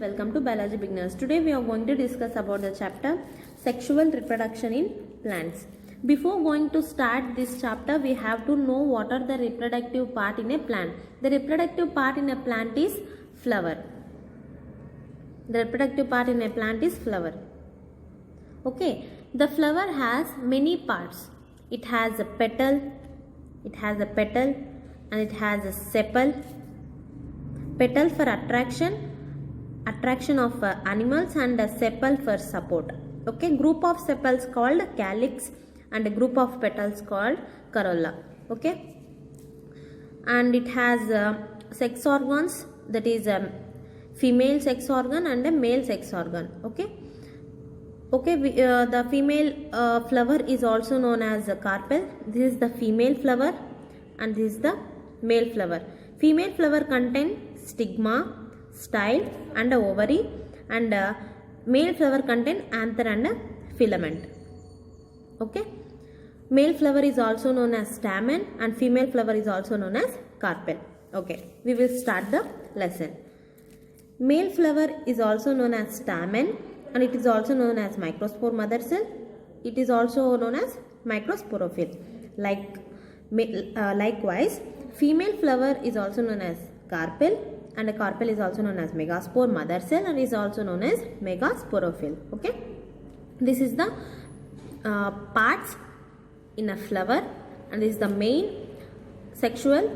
welcome to Biology Beginners. Today we are going to discuss about the chapter Sexual Reproduction in Plants. Before going to start this chapter, we have to know what are the reproductive part in a plant. The reproductive part in a plant is flower. The reproductive part in a plant is flower. Okay, the flower has many parts. It has a petal, and it has a sepal. Petal for attraction of animals, and a sepal for support. Okay, group of sepals called calyx and a group of petals called corolla. Okay, and it has sex organs, that is female sex organ and a male sex organ. Okay, the female flower is also known as a carpel. This is the female flower and this is the male flower. Female flower contain stigma, style and a ovary, and male flower contain anther and a filament. Okay, male flower is also known as stamen and female flower is also known as carpel. Okay, we will start the lesson. Male flower is also known as stamen and it is also known as microspore mother cell. It is also known as microsporophyll. Likewise, female flower is also known as carpel, and a carpel is also known as megaspore mother cell and is also known as megasporophyll. Okay, this is the parts in a flower, and this is the main sexual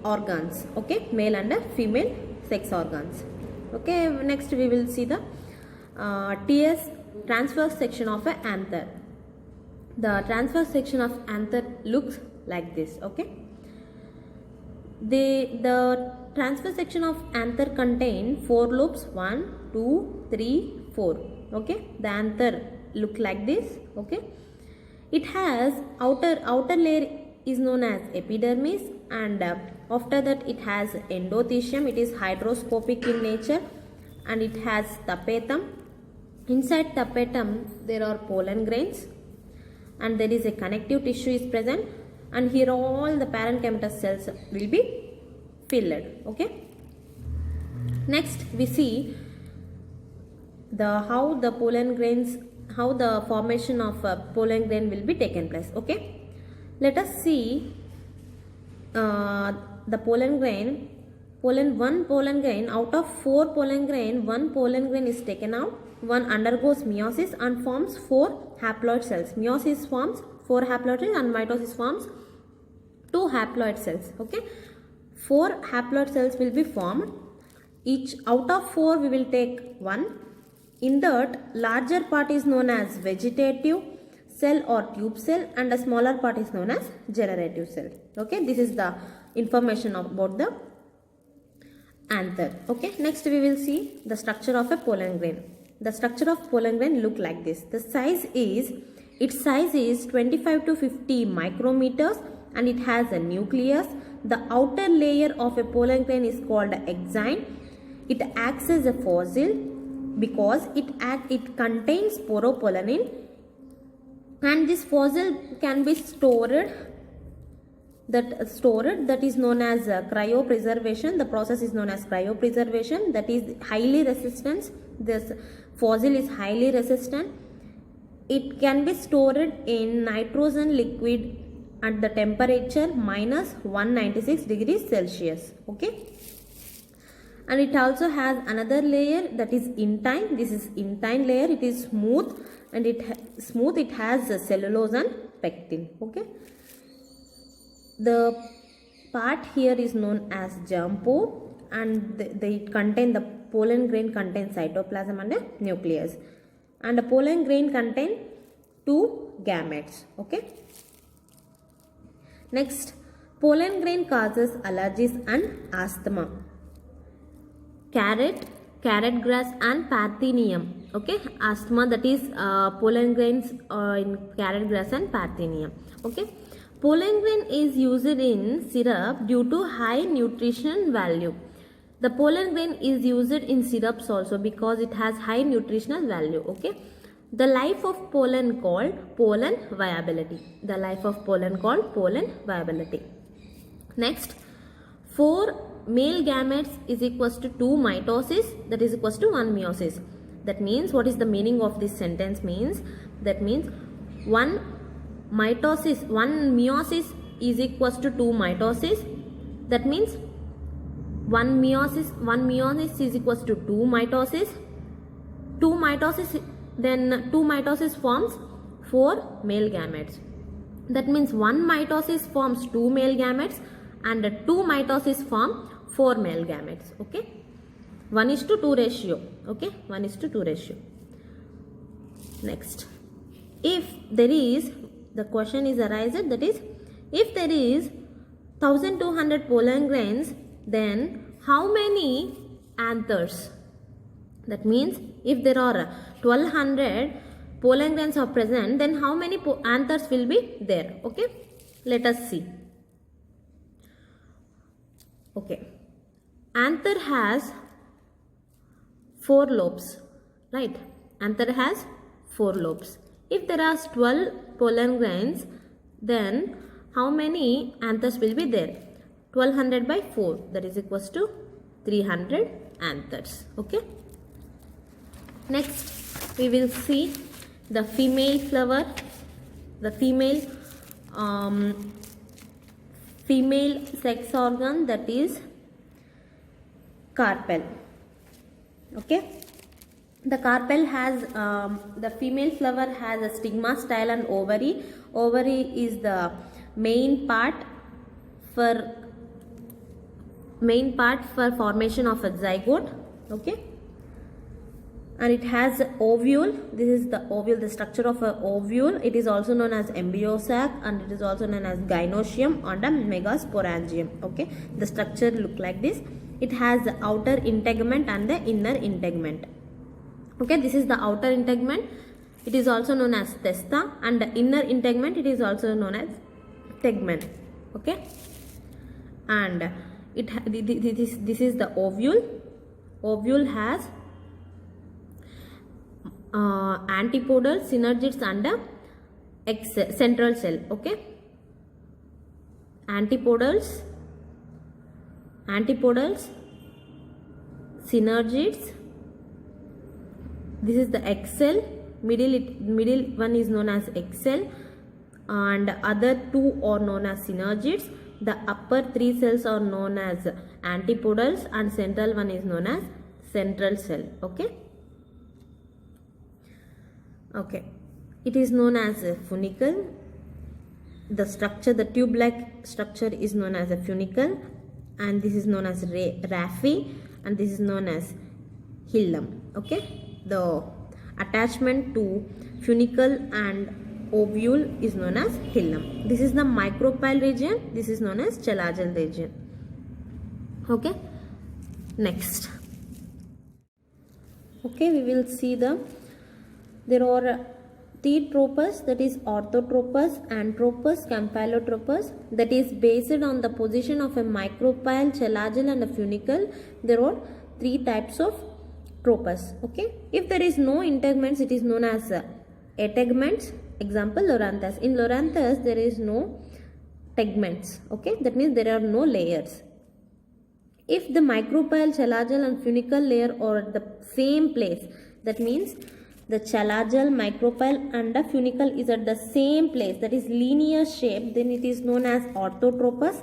organs. Okay, male and female sex organs. Okay, next we will see the TS, transverse section of an anther. The transverse section of anther looks like this. Okay, the transverse section of anther contain 4 lobes, 1, 2, 3, 4. Okay, the anther look like this. Okay, it has outer layer is known as epidermis, and after that it has endothecium. It is hygroscopic in nature, and it has tapetum. Inside tapetum there are pollen grains, and there is a connective tissue is present, and here all the parenchymatous cells will be filled. Okay, next we see how the formation of pollen grain will be taken place. Okay, let us see the pollen grain. One pollen grain, out of 4 pollen grain, 1 pollen grain is taken out. One undergoes meiosis and forms 4 haploid cells. Meiosis forms 4 haploid cells and mitosis forms 2 haploid cells. Okay, 4 haploid cells will be formed. Each out of 4 we will take 1. In that, larger part is known as vegetative cell or tube cell, and a smaller part is known as generative cell. Okay, this is the information about the anther. Okay, next we will see the structure of a pollen grain. The structure of pollen grain look like this. Its size is 25 to 50 micrometers, and it has a nucleus. The outer layer of a pollen grain is called exine. It acts as a fossil because it contains sporopollenin, and this fossil can be stored. That is known as cryopreservation. The process is known as cryopreservation. That is highly resistant. This fossil is highly resistant. It can be stored in nitrogen liquid at the temperature minus 196 degrees Celsius. Okay, and it also has another layer, that is intine. This is intine layer. It is smooth, and it has cellulose and pectin. Okay, the part here is known as germ pore, and the pollen grain contains cytoplasm and a nucleus, and the pollen grain contain 2 gametes. Okay, next, pollen grain causes allergies and asthma. Carrot grass and parthenium. Okay, asthma, that is pollen grains in carrot grass and parthenium. Okay, pollen grain is used in syrup due to high nutrition value. The pollen grain is used in syrups also because it has high nutritional value. Okay, the life of pollen called pollen viability. Next, 4 male gametes is equals to 2 mitosis, that is equals to 1 meiosis. That means, what is the meaning of this sentence means? That means 1 meiosis is equals to 2 mitosis. That means 1 meiosis is equals to 2 mitosis. 2 mitosis forms 4 male gametes. That means 1 mitosis forms 2 male gametes and 2 mitosis form 4 male gametes. Okay, 1:2 ratio. Okay, 1:2 ratio. Next, if there is, the question is arises, that is, if there is 1200 pollen grains, then how many anthers? That means if there are 1200 pollen grains are present, then how many anthers will be there? Okay, let us see. Okay, anther has 4 lobes, right? Anther has 4 lobes. If there are 12 pollen grains, then how many anthers will be there? 1200 by 4, that is equals to 300 anthers. Okay. Next, we will see the female flower, the female sex organ, that is carpel. Okay, the carpel has the female flower has a stigma, style and ovary. Ovary is the main part for formation of a zygote. Okay, and it has ovule. This is the ovule, the structure of an ovule. It is also known as embryo sac, and it is also known as gynoecium and a megasporangium. Okay, the structure look like this. It has the outer integument and the inner integument. Okay, this is the outer integument. It is also known as testa, and the inner integument, it is also known as tegmen. Okay, and this is the ovule. Ovule has antipodal, synergids and central cell. Okay, antipodals, synergids. This is the X cell. Middle one is known as X cell, and other 2 are known as synergids. The upper 3 cells are known as antipodals, and central one is known as central cell. Okay. Okay, it is known as a funicle. The structure, the tube-like structure is known as a funicle, and this is known as raphe, and this is known as hilum. Okay, the attachment to funicle and ovule is known as hilum. This is the micropyle region. This is known as chalagial region. Okay, next. Okay, we will see there are 3 tropus, that is orthotropus, antropus, campylotropus, that is based on the position of a micropyle, chalagial and a funicle. There are 3 types of tropus. Okay, if there is no integments, it is known as ategments. Example, loranthus. In loranthus, there is no tegments. Okay, that means there are no layers. If the micropyle, chalagial and funicle layer are at the same place, that means the chalagial, micropyle and the funicle is at the same place, that is linear shape, then it is known as orthotropus.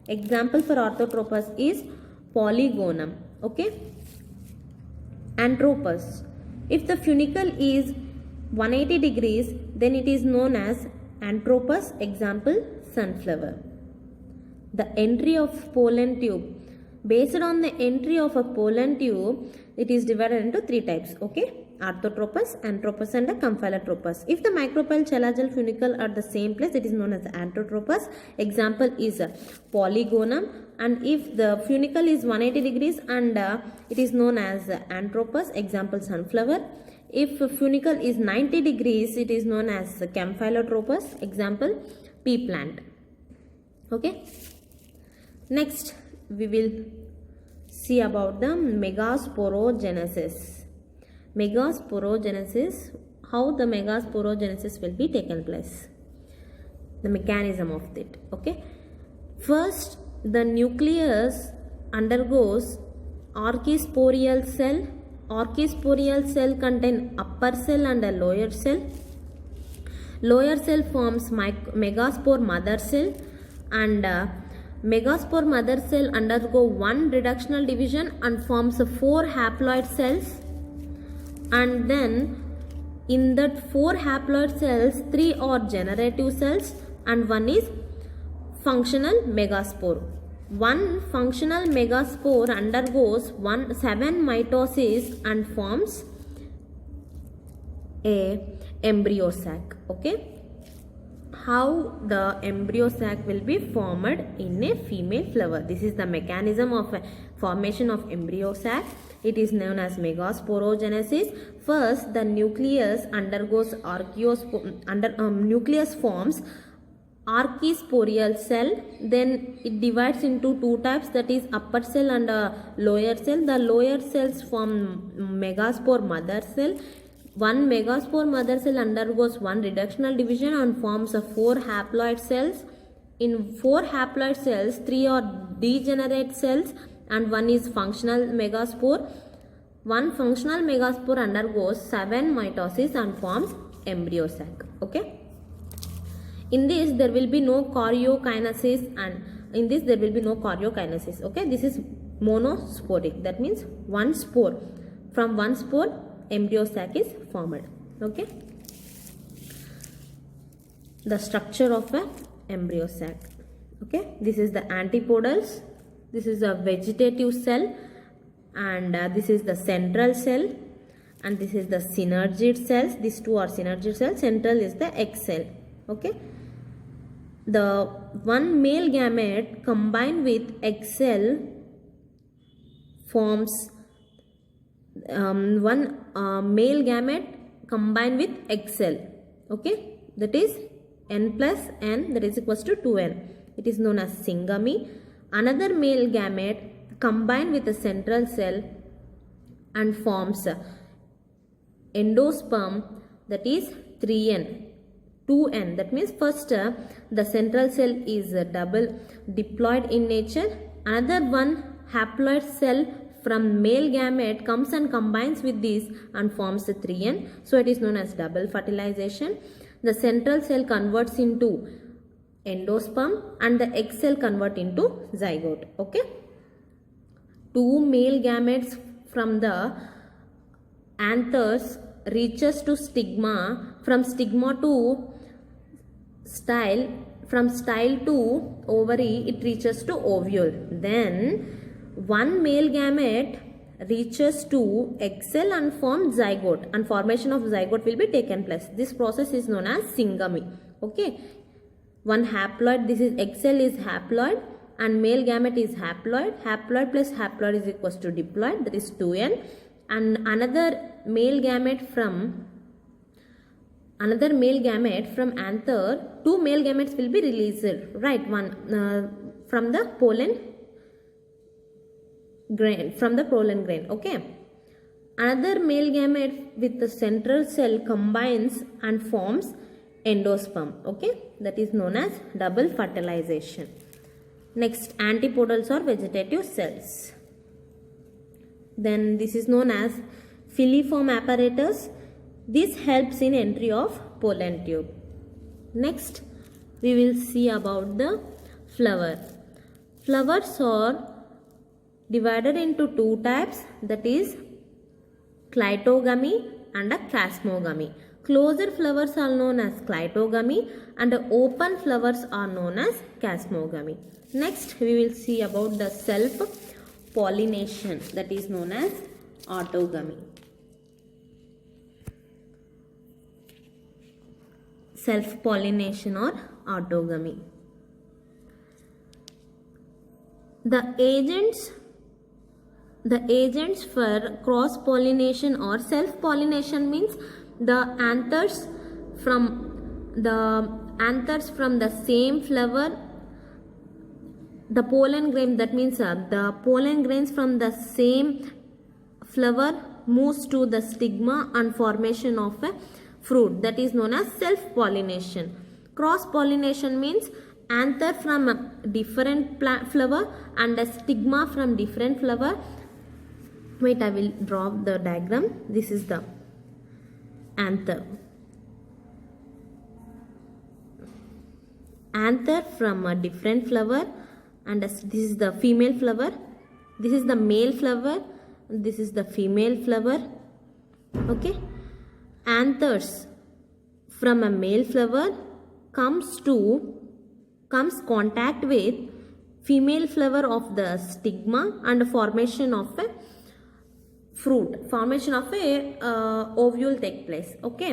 Example for orthotropus is polygonum. Okay, anthropus. If the funicle is 180 degrees, then it is known as anthropus. Example, sunflower. The entry of pollen tube. Based on the entry of a pollen tube, it is divided into 3 types. Okay, orthotropus, anthropus and a campylotropus. If the micropyle, chalagial, funicle are the same place, it is known as anthropus. Example is polygonum. And if the funicle is 180 degrees and it is known as anthropus. Example, sunflower. If funicle is 90 degrees, it is known as campylotropus. Example, pea plant. Okay, next we will see about the megasporogenesis. Megasporogenesis, how the megasporogenesis will be taken place, the mechanism of it. Okay, first the nucleus undergoes archisporial cell. Archisporial cell contain upper cell and a lower cell. Lower cell forms megaspore mother cell, and megaspore mother cell undergo one reductional division and forms 4 haploid cells, and then in that 4 haploid cells 3 are generative cells and 1 is functional megaspore. One functional megaspore undergoes 7 mitosis and forms a embryo sac. Okay, how the embryo sac will be formed in a female flower. This is the mechanism of formation of embryo sac. It is known as megasporogenesis. First, the nucleus undergoes nucleus forms archisporial cell. Then it divides into 2 types, that is upper cell and lower cell. The lower cells form megaspore mother cell. One megaspore mother cell undergoes one reductional division and forms 4 haploid cells. In 4 haploid cells, 3 are degenerate cells and 1 is functional megaspore. One functional megaspore undergoes 7 mitosis and forms embryo sac. Okay. In this there will be no karyokinesis, and in this there will be no karyokinesis. Okay. This is monosporic. That means one spore. From one spore embryo sac is formed. Okay. The structure of a embryo sac. Okay. This is the antipodals. This is a vegetative cell, and this is the central cell, and this is the synergid cells. These two are synergid cells. Central is the egg cell. Okay. The one male gamete combined with egg cell forms one male gamete combined with egg cell. Okay, that is n plus n, that is equals to 2n. It is known as syngamy. Another male gamete combined with a central cell and forms endosperm, that is 3n. 2n, that means first the central cell is double diploid in nature. Another one haploid cell from male gamete comes and combines with this and forms the 3n. So it is known as double fertilization. The central cell converts into endosperm and the egg cell convert into zygote. Okay. 2 male gametes from the anthers reaches to stigma. From stigma to style, from style to ovary, it reaches to ovule. Then one male gamete reaches to egg cell and forms zygote, and formation of zygote will be taken place. This process is known as syngamy. Okay. One haploid, this is egg cell is haploid and male gamete is haploid. Haploid plus haploid is equals to diploid, that is 2n. And another male gamete from anther, 2 male gametes will be released, right? One from the pollen grain, okay. Another male gamete with the central cell combines and forms endosperm. Okay, that is known as double fertilization. Next, antipodals or vegetative cells. Then this is known as filiform apparatus. This helps in entry of pollen tube. Next, we will see about the flower. Flowers are divided into 2 types, that is clitogamy and a chasmogamy. Closed flowers are known as clitogamy and open flowers are known as chasmogamy. Next, we will see about the self-pollination, that is known as autogamy. Self-pollination or autogamy. The agents for cross-pollination or self-pollination means the anthers from the same flower, the pollen grain, that means the pollen grains from the same flower moves to the stigma and formation of a fruit, that is known as self-pollination. Cross-pollination means anther from a different flower and a stigma from different flower. Wait, I will draw the diagram. This is the anther. Anther from a different flower, and this is the female flower. This is the male flower. This is the female flower. Okay. Anthers from a male flower comes contact with female flower of the stigma and formation of a fruit. Formation of a ovule take place. Okay.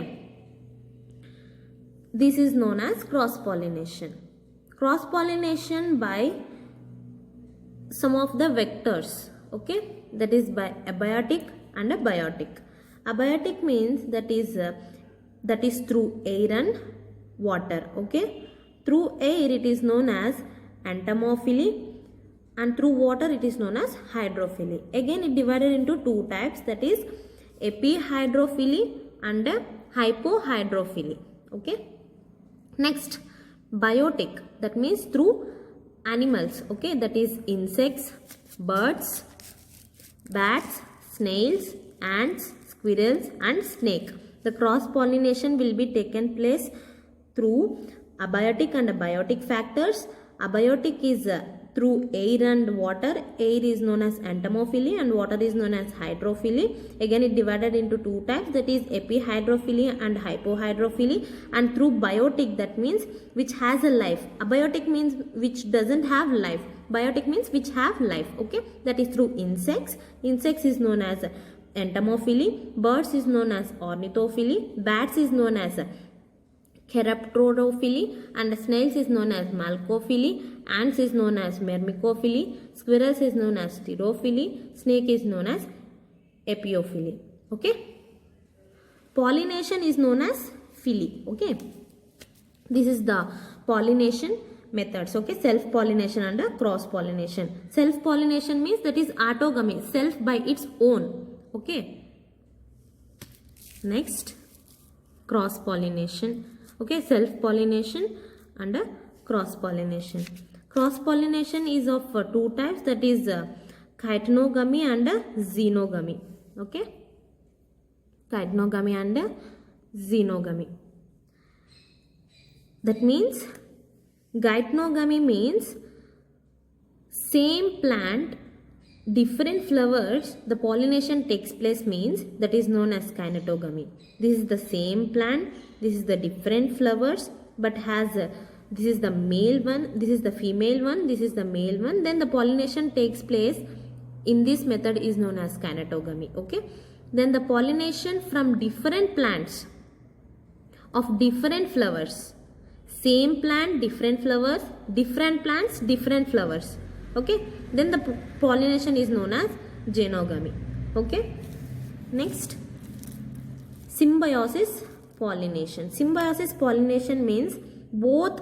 This is known as cross pollination. Cross pollination by some of the vectors. Okay. That is by abiotic and a biotic. Abiotic means that is through air and water. Okay. Through air it is known as entomophily, and through water it is known as hydrophily. Again it divided into two types, that is epihydrophily and hypohydrophily. Okay. Next, biotic, that means through animals. Okay, that is insects, birds, bats, snails, ants, squirrels and snake. The cross pollination will be taken place through abiotic and biotic factors. Abiotic is through air and water. Air is known as entomophily and water is known as hydrophily. Again it divided into two types, that is epihydrophily and hypohydrophily. And through biotic, that means which has a life. Abiotic means which doesn't have life. Biotic means which have life. Okay, that is through insects. Insects is known as entomophily. Birds is known as ornithophily. Bats is known as Chiropterophily, and snails is known as Malcophily. Ants is known as Myrmecophily. Squirrels is known as Pterophily. Snake is known as Epiophily. Okay. Pollination is known as phily. Okay. This is the pollination methods. Okay. Self pollination and cross pollination. Self pollination means that is autogamy, self by its own. Okay. Next, cross pollination. Okay, self pollination and cross pollination. Cross pollination is of two types, that is chitinogamy and xenogamy. Okay, chitinogamy and xenogamy. That means chitinogamy means same plant, different flowers, the pollination takes place, means that is known as kinetogamy. This is the same plant, this is the different flowers, but has this is the male one, this is the female one, this is the male one. Then the pollination takes place in this method is known as kinetogamy. Okay. Then the pollination from different plants of different flowers. Same plant, different flowers, different plants, different flowers. Okay. Then the pollination is known as xenogamy. Okay. Next, symbiosis pollination. Symbiosis pollination means both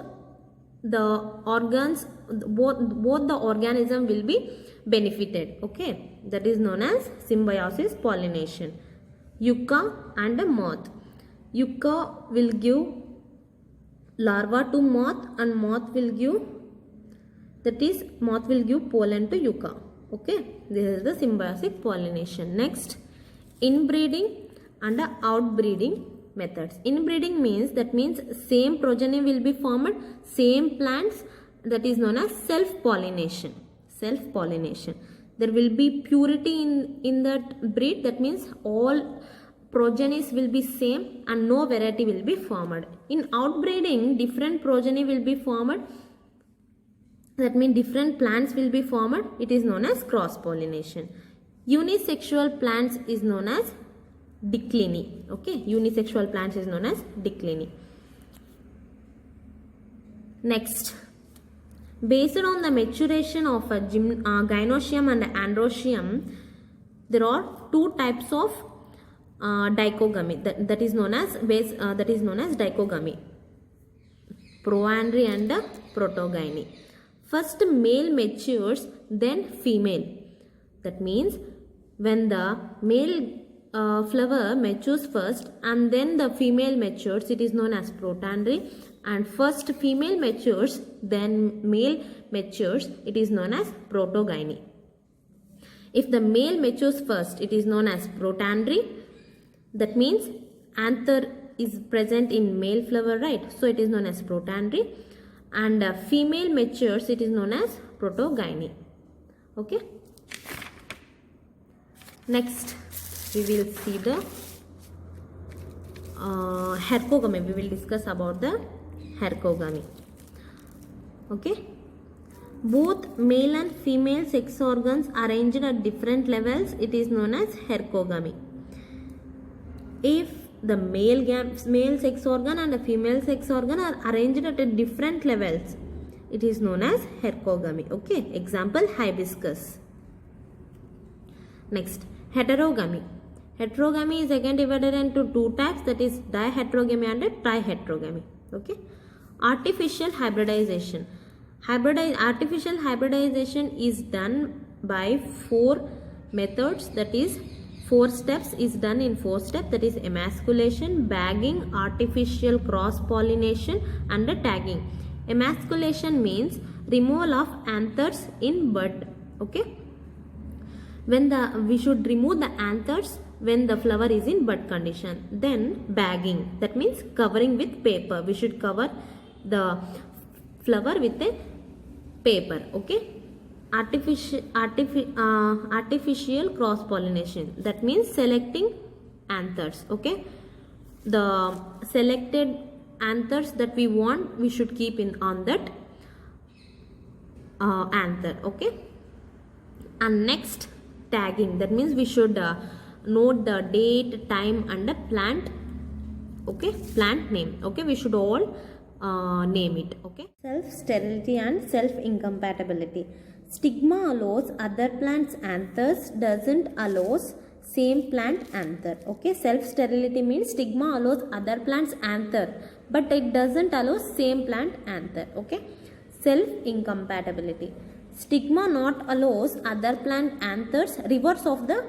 the organs, both the organism will be benefited. Okay, that is known as symbiosis pollination. Yucca and a moth. Yucca will give larva to moth, and moth will give, that is moth will give pollen to yucca. Okay, this is the symbiotic pollination. Next, inbreeding and outbreeding methods. Inbreeding means, that means same progeny will be formed, same plants, that is known as self-pollination. Self-pollination. There will be purity in that breed, that means all progenies will be same and no variety will be formed. In outbreeding, different progeny will be formed, that means different plants will be formed. It is known as cross-pollination. Unisexual plants is known as decliny. Okay, unisexual plants is known as decliny. Next, based on the maturation of a gynoecium and androecium, there are two types of dichogamy, that is known as dichogamy, proandry and protogyny. First male matures, then female. That means when the male flower matures first and then the female matures, it is known as protandry, and first female matures, then male matures, it is known as protogyny. If the male matures first, it is known as protandry. That means anther is present in male flower, right? So it is known as protandry. And female matures, it is known as protogyny. Okay. Next, we will see the hercogamy. We will discuss about the hercogamy. Okay. Both male and female sex organs arranged at different levels, it is known as hercogamy. If the male sex organ and the female sex organ are arranged at different levels, it is known as hercogamy. Okay. Example, hibiscus. Next, heterogamy. Heterogamy is again divided into two types, that is diheterogamy and triheterogamy. Okay. Artificial hybridization. Artificial hybridization is done by 4 methods, that is 4 steps is done in 4 steps, that is emasculation, bagging, artificial cross pollination and tagging. Emasculation means removal of anthers in bud. Okay. We should remove the anthers when the flower is in bud condition. Then bagging, that means covering with paper. We should cover the flower with a paper. Okay. Artificial cross pollination, that means selecting anthers. Okay. The selected anthers that we want, we should keep on that anther. Okay. And next, tagging, that means we should note the date, time and the plant. Okay. Plant name. Okay. We should all name it. Okay. Self-sterility and self-incompatibility. Stigma allows other plants anthers, doesn't allows same plant anther. Okay. Self-sterility means stigma allows other plants anther, but it doesn't allow same plant anther. Okay. Self-incompatibility. Stigma not allows other plant anthers, reverse of the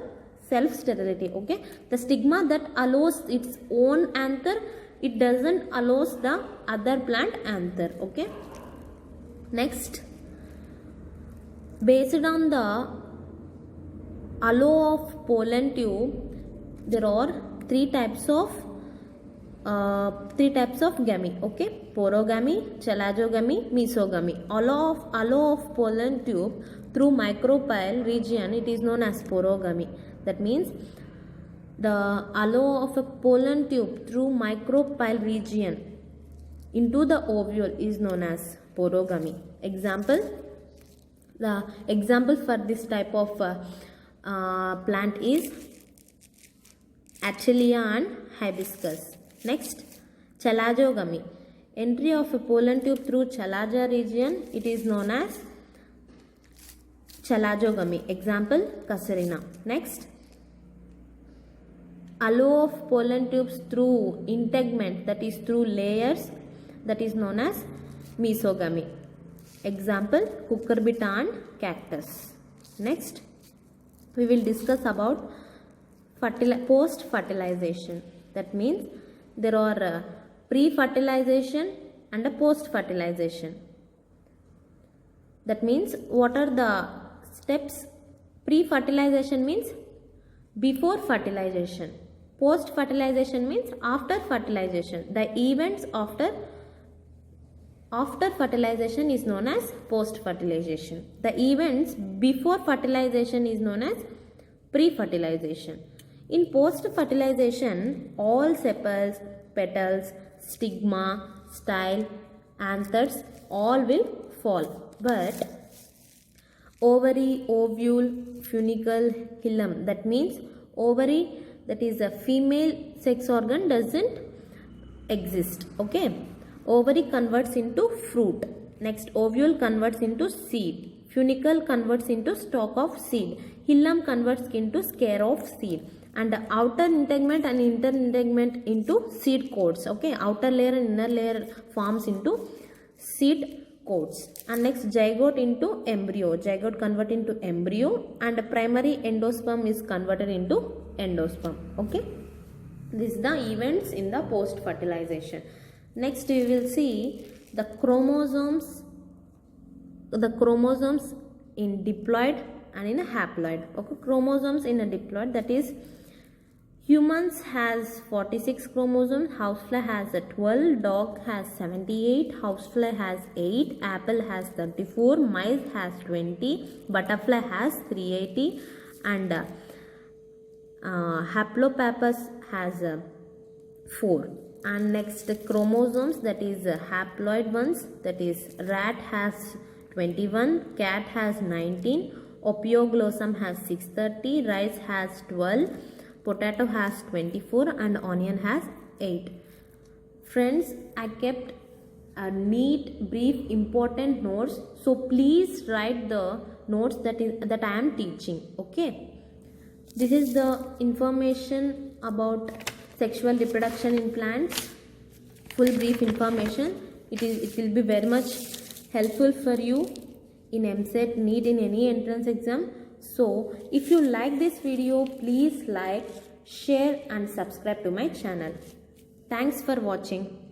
self-sterility. Okay. The stigma that allows its own anther, it doesn't allows the other plant anther. Okay. Next, based on the allow of pollen tube, there are three types of gamy. Okay. Porogamy, chalazogamy, mesogamy. Allow of pollen tube through micropyle region, it is known as porogamy. That means the allow of a pollen tube through micropyle region into the ovule is known as porogamy. The example for this type of plant is Achillea and hibiscus. Next, chalazogamy. Entry of a pollen tube through chalaza region, it is known as chalazogamy. Example, Casuarina. Next, allow of pollen tubes through integument, that is through layers, that is known as mesogamy. Example, cucurbita and cactus. Next, we will discuss about post-fertilization. That means there are pre-fertilization and a post-fertilization. That means what are the steps? Pre-fertilization means before fertilization. Post-fertilization means after fertilization. The events after fertilization is known as post-fertilization. The events before fertilization is known as pre-fertilization. In post-fertilization, all sepals, petals, stigma, style, anthers, all will fall. But ovary, ovule, funicle, hilum, that means ovary, that is a female sex organ, doesn't exist. Okay. Ovary converts into fruit. Next, ovule converts into seed. Funicle converts into stalk of seed. Hilum converts into scare of seed. And the outer integument and inner integument into seed coats. Okay. Outer layer and inner layer forms into seed coats. And next, zygote into embryo. Zygote convert into embryo. And primary endosperm is converted into endosperm. Okay. This is the events in the post fertilization. Next we will see the chromosomes in diploid and in a haploid. Okay, chromosomes in a diploid, that is humans has 46 chromosomes, housefly has a 12, dog has 78, housefly has 8, apple has 34, mice has 20, butterfly has 380, and haplopappus has 4. And next the chromosomes, that is haploid ones, that is rat has 21, cat has 19, Ophioglossum has 630, rice has 12, potato has 24, and onion has 8. Friends, I kept a neat, brief, important notes, so please write the notes that I am teaching. Okay, this is the information about sexual reproduction in plants, full brief information. It will be very much helpful for you in EAMCET, NEET, in any entrance exam. So if you like this video, please like, share and subscribe to my channel. Thanks for watching.